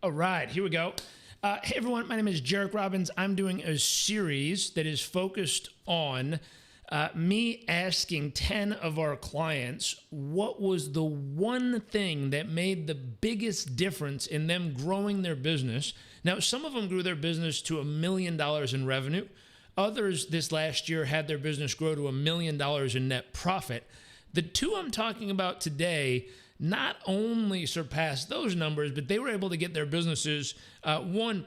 All right, here we go. Hey everyone, my name is Jarek Robbins. I'm doing a series that is focused on me asking 10 of our clients what was the one thing that made the biggest difference in them growing their business. Now, some of them grew their business to $1 million in revenue. Others this last year had their business grow to $1 million in net profit. The two I'm talking about today not only surpassed those numbers, but they were able to get their businesses, one,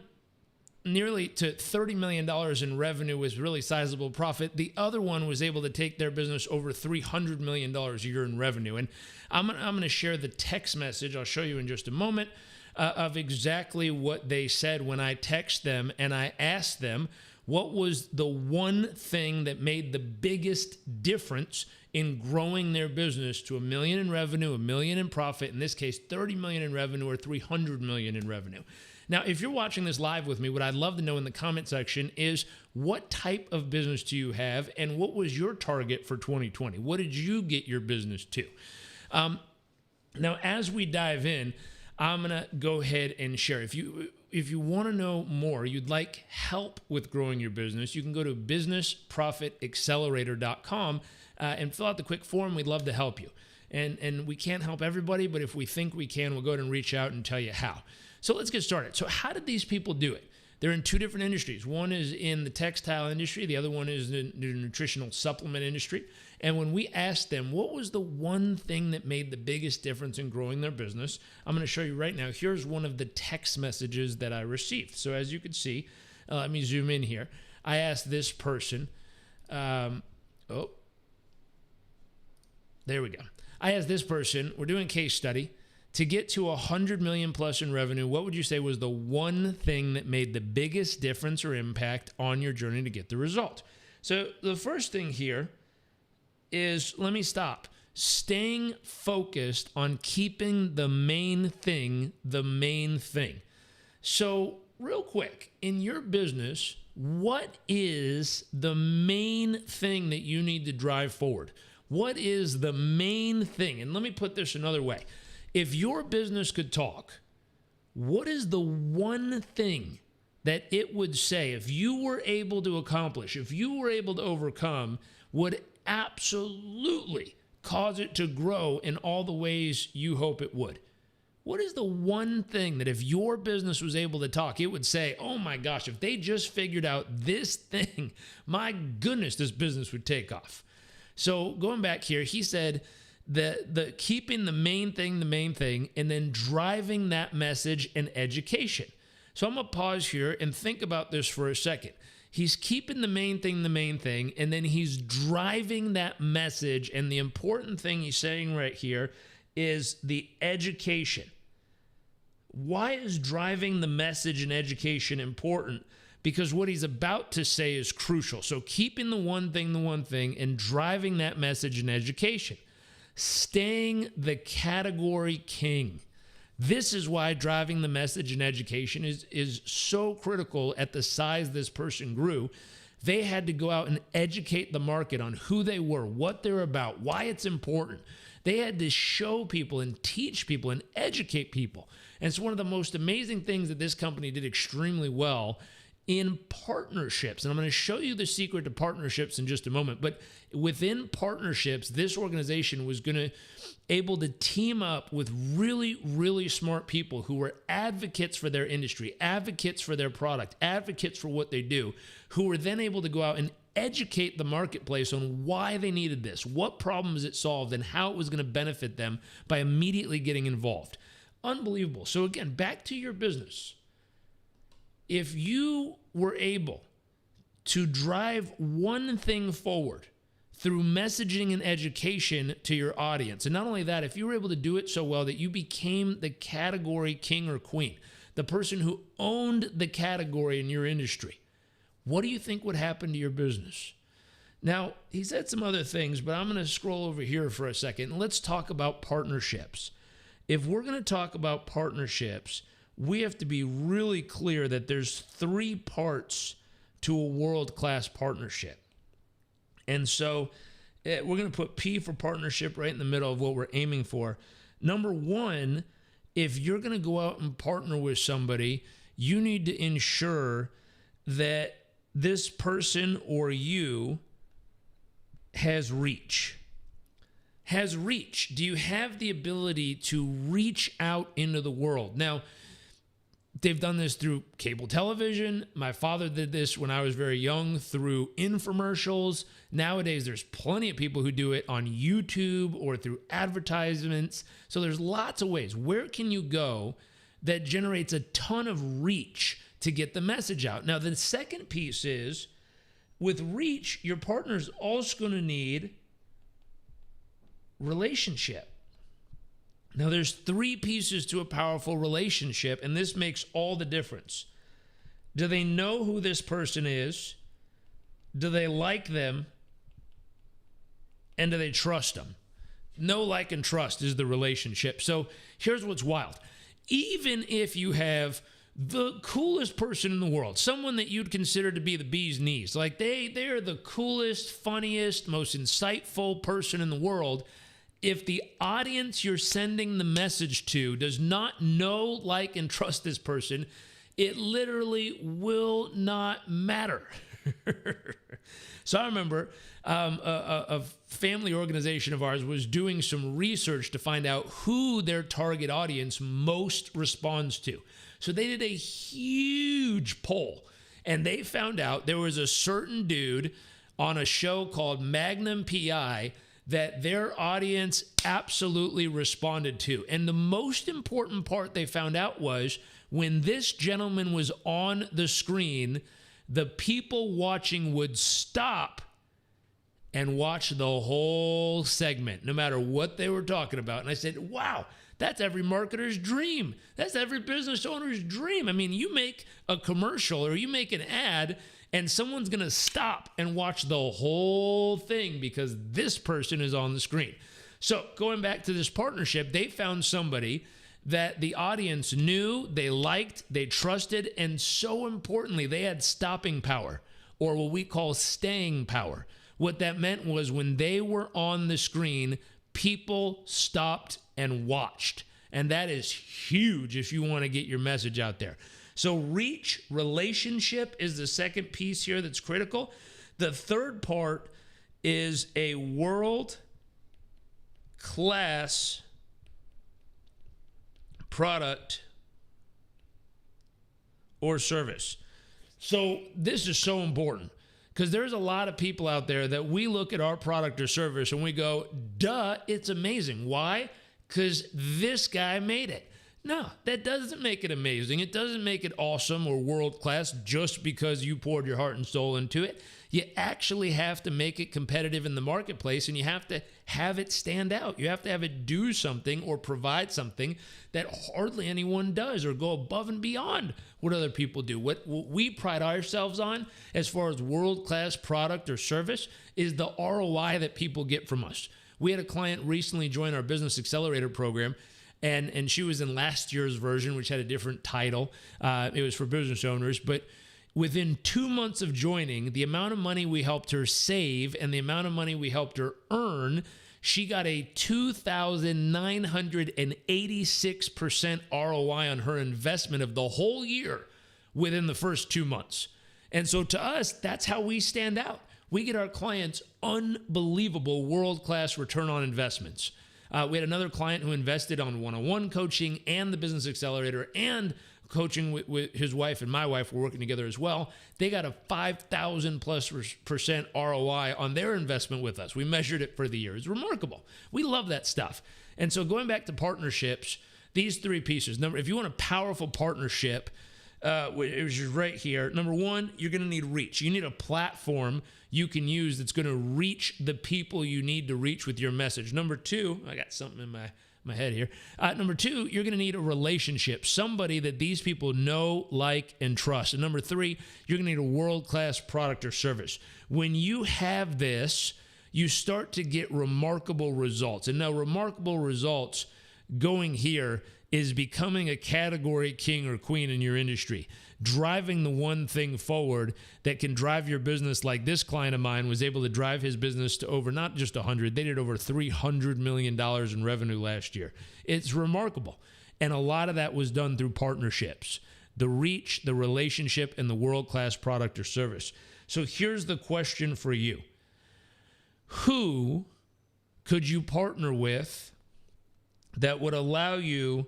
nearly to $30 million in revenue with really sizable profit. The other one was able to take their business over $300 million a year in revenue. And I'm going to share the text message, I'll show you in just a moment, of exactly what they said when I text them and I asked them what was the one thing that made the biggest difference in growing their business to $1 million in revenue, $1 million in profit, in this case, $30 million in revenue or $300 million in revenue. Now, if you're watching this live with me, what I'd love to know in the comment section is what type of business do you have and what was your target for 2020? What did you get your business to? Now, as we dive in, I'm going to go ahead and share. If you want to know more, you'd like help with growing your business, you can go to businessprofitaccelerator.com and fill out the quick form. We'd love to help you. And we can't help everybody, but if we think we can, we'll go ahead and reach out and tell you how. So let's get started. So how did these people do it? They're in two different industries. One is in the textile industry. The other one is in the nutritional supplement industry. And when we asked them, what was the one thing that made the biggest difference in growing their business? I'm going to show you right now. Here's one of the text messages that I received. So as you can see, let me zoom in here. I asked this person, there we go. I asked this person, we're doing a case study, to get to 100 million plus in revenue, what would you say was the one thing that made the biggest difference or impact on your journey to get the result? So the first thing here is, let me stop. Staying focused on keeping the main thing the main thing. So real quick, in your business, what is the main thing that you need to drive forward? What is the main thing? And let me put this another way. If your business could talk, what is the one thing that it would say, if you were able to accomplish, if you were able to overcome, would absolutely cause it to grow in all the ways you hope it would? What is the one thing that if your business was able to talk, it would say, oh my gosh, if they just figured out this thing, my goodness, this business would take off. So going back here, he said, the keeping the main thing, and then driving that message and education. So I'm going to pause here and think about this for a second. He's keeping the main thing, and then he's driving that message. And the important thing he's saying right here is the education. Why is driving the message and education important? Because what he's about to say is crucial. So keeping the one thing, and driving that message and education. Staying the category king. This is why driving the message and education is so critical at the size this person grew. They had to go out and educate the market on who they were, what they're about, why it's important. They had to show people and teach people and educate people. And it's one of the most amazing things that this company did extremely well in partnerships. And I'm going to show you the secret to partnerships in just a moment. But within partnerships, this organization was going to able to team up with really, really smart people who were advocates for their industry, advocates for their product, advocates for what they do, who were then able to go out and educate the marketplace on why they needed this, what problems it solved, and how it was going to benefit them by immediately getting involved. Unbelievable. So again, back to your business. If you were able to drive one thing forward through messaging and education to your audience, and not only that, if you were able to do it so well that you became the category king or queen, the person who owned the category in your industry, what do you think would happen to your business? Now, he said some other things, but I'm going to scroll over here for a second, and let's talk about partnerships. If we're going to talk about partnerships, we have to be really clear that there's three parts to a world-class partnership. And so we're going to put P for partnership right in the middle of what we're aiming for. Number one if you're going to go out and partner with somebody, you need to ensure that this person or you has reach. Has reach. Do you have the ability to reach out into the world? Now, they've done this through cable television. My father did this when I was very young through infomercials. Nowadays, there's plenty of people who do it on YouTube or through advertisements. So there's lots of ways. Where can you go that generates a ton of reach to get the message out? Now, the second piece is, with reach, your partner's also going to need relationship. Now, there's 3 pieces to a powerful relationship, and this makes all the difference. Do they know who this person is? Do they like them? And do they trust them? Know, like, and trust is the relationship. So here's what's wild. Even if you have the coolest person in the world, someone that you'd consider to be the bee's knees, like they're the coolest, funniest, most insightful person in the world, if the audience you're sending the message to does not know, like, and trust this person, it literally will not matter. So I remember a family organization of ours was doing some research to find out who their target audience most responds to. So they did a huge poll, and they found out there was a certain dude on a show called Magnum PI that their audience absolutely responded to. And the most important part they found out was when this gentleman was on the screen, the people watching would stop and watch the whole segment, no matter what they were talking about. And I said, wow, that's every marketer's dream. That's every business owner's dream. I mean, you make a commercial or you make an ad, and someone's going to stop and watch the whole thing because this person is on the screen. So going back to this partnership, they found somebody that the audience knew, they liked, they trusted, and so importantly, they had stopping power, or what we call staying power. What that meant was when they were on the screen, people stopped and watched. And that is huge if you want to get your message out there. So reach, relationship is the second piece here that's critical. The third part is a world-class product or service. So this is so important because there's a lot of people out there that we look at our product or service and we go, duh, it's amazing. Why? Because this guy made it. No, that doesn't make it amazing. It doesn't make it awesome or world-class just because you poured your heart and soul into it. You actually have to make it competitive in the marketplace, and you have to have it stand out. You have to have it do something or provide something that hardly anyone does, or go above and beyond what other people do. What we pride ourselves on as far as world-class product or service is the ROI that people get from us. We had a client recently join our Business Accelerator program, and she was in last year's version, which had a different title. It was for business owners, but within 2 months of joining, the amount of money we helped her save and the amount of money we helped her earn, she got a 2,986% ROI on her investment of the whole year within the first 2 months. And so to us, that's how we stand out. We get our clients unbelievable world-class return on investments. We had another client who invested on one-on-one coaching and the Business Accelerator and coaching with his wife, and my wife were working together as well. They got a 5,000+% ROI on their investment with us. We measured it for the year. It's remarkable. We love that stuff. And so going back to partnerships, these 3 pieces. If you want a powerful partnership, which is right here, number 1, you're going to need reach. You need a platform you can use that's going to reach the people you need to reach with your message. Number 2, I got something in my head here. Number 2, you're going to need a relationship, somebody that these people know, like, and trust. And number 3, you're going to need a world-class product or service. When you have this, you start to get remarkable results. And now remarkable results going here is becoming a category king or queen in your industry, driving the one thing forward that can drive your business. Like this client of mine was able to drive his business to over, not just 100, they did over $300 million in revenue last year. It's remarkable. And a lot of that was done through partnerships, the reach, the relationship, and the world-class product or service. So here's the question for you. Who could you partner with that would allow you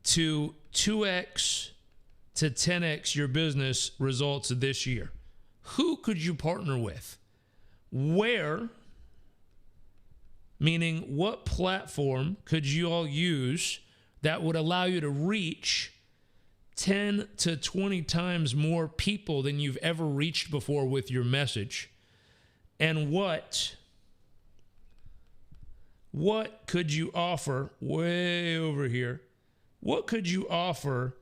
to 2x to 10x your business results this year? Who could you partner with? Where, meaning what platform could you all use that would allow you to reach 10 to 20 times more people than you've ever reached before with your message? And what could you offer way over here? What could you offer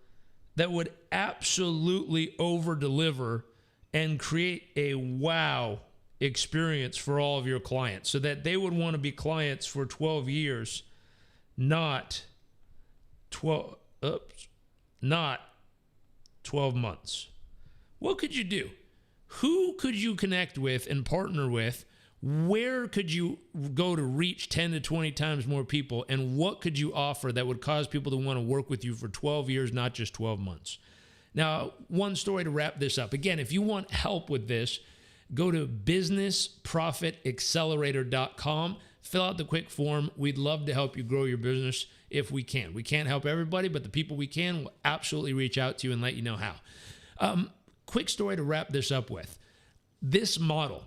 that would absolutely over-deliver and create a wow experience for all of your clients so that they would want to be clients for 12 years, not 12 months? What could you do? Who could you connect with and partner with? Where could you go to reach 10 to 20 times more people? And what could you offer that would cause people to want to work with you for 12 years, not just 12 months? Now, one story to wrap this up. Again, if you want help with this, go to businessprofitaccelerator.com. Fill out the quick form. We'd love to help you grow your business if we can. We can't help everybody, but the people we can will absolutely reach out to you and let you know how. Quick story to wrap this up with. This model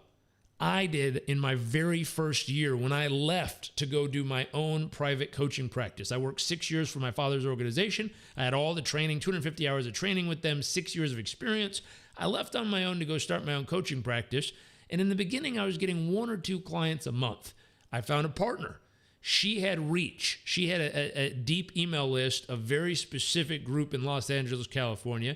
I did in my very first year when I left to go do my own private coaching practice. I worked 6 years for my father's organization. I had all the training, 250 hours of training with them, 6 years of experience. I left on my own to go start my own coaching practice. And in the beginning, I was getting 1 or 2 clients a month. I found a partner. She had reach. She had a deep email list, a very specific group in Los Angeles, California.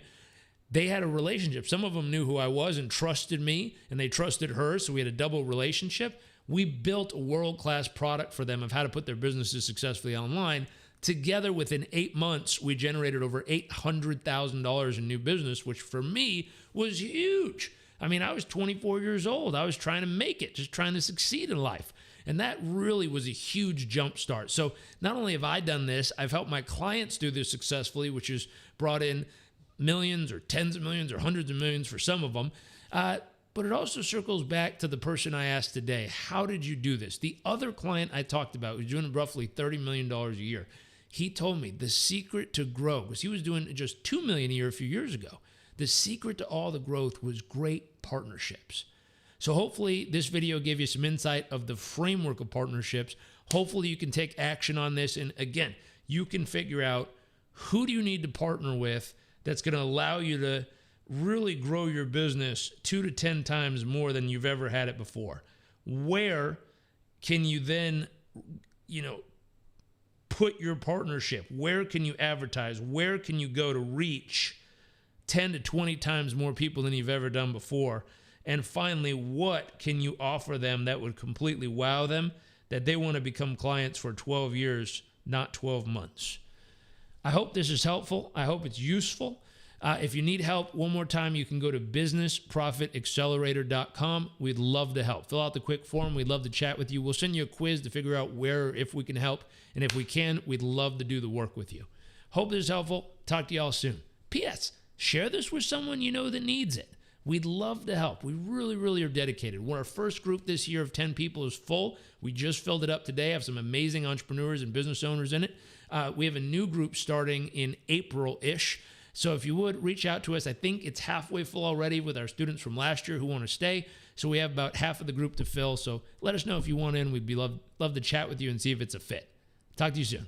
They had a relationship. Some of them knew who I was and trusted me, and they trusted her, so we had a double relationship. We built a world-class product for them of how to put their businesses successfully online. Together, within 8 months, we generated over $800,000 in new business, which for me was huge. I mean, I was 24 years old. I was trying to make it, just trying to succeed in life. And that really was a huge jump start. So not only have I done this, I've helped my clients do this successfully, which has brought in millions or tens of millions or hundreds of millions for some of them. But it also circles back to the person I asked today. How did you do this? The other client I talked about was doing roughly $30 million a year. He told me the secret to grow, because he was doing just $2 million a year a few years ago. The secret to all the growth was great partnerships. So hopefully this video gave you some insight of the framework of partnerships. Hopefully you can take action on this. And again, you can figure out who do you need to partner with that's going to allow you to really grow your business 2 to 10 times more than you've ever had it before. Where can you then, put your partnership? Where can you advertise? Where can you go to reach 10 to 20 times more people than you've ever done before? And finally, what can you offer them that would completely wow them, that they want to become clients for 12 years, not 12 months? I hope this is helpful. I hope it's useful. If you need help, one more time, you can go to businessprofitaccelerator.com. We'd love to help. Fill out the quick form. We'd love to chat with you. We'll send you a quiz to figure out where, if we can help. And if we can, we'd love to do the work with you. Hope this is helpful. Talk to y'all soon. P.S. Share this with someone you know that needs it. We'd love to help. We really, really are dedicated. Our first group this year of 10 people is full. We just filled it up today. I have some amazing entrepreneurs and business owners in it. We have a new group starting in April-ish. So if you would, reach out to us. I think it's halfway full already with our students from last year who want to stay. So we have about half of the group to fill. So let us know if you want in. We'd love to chat with you and see if it's a fit. Talk to you soon.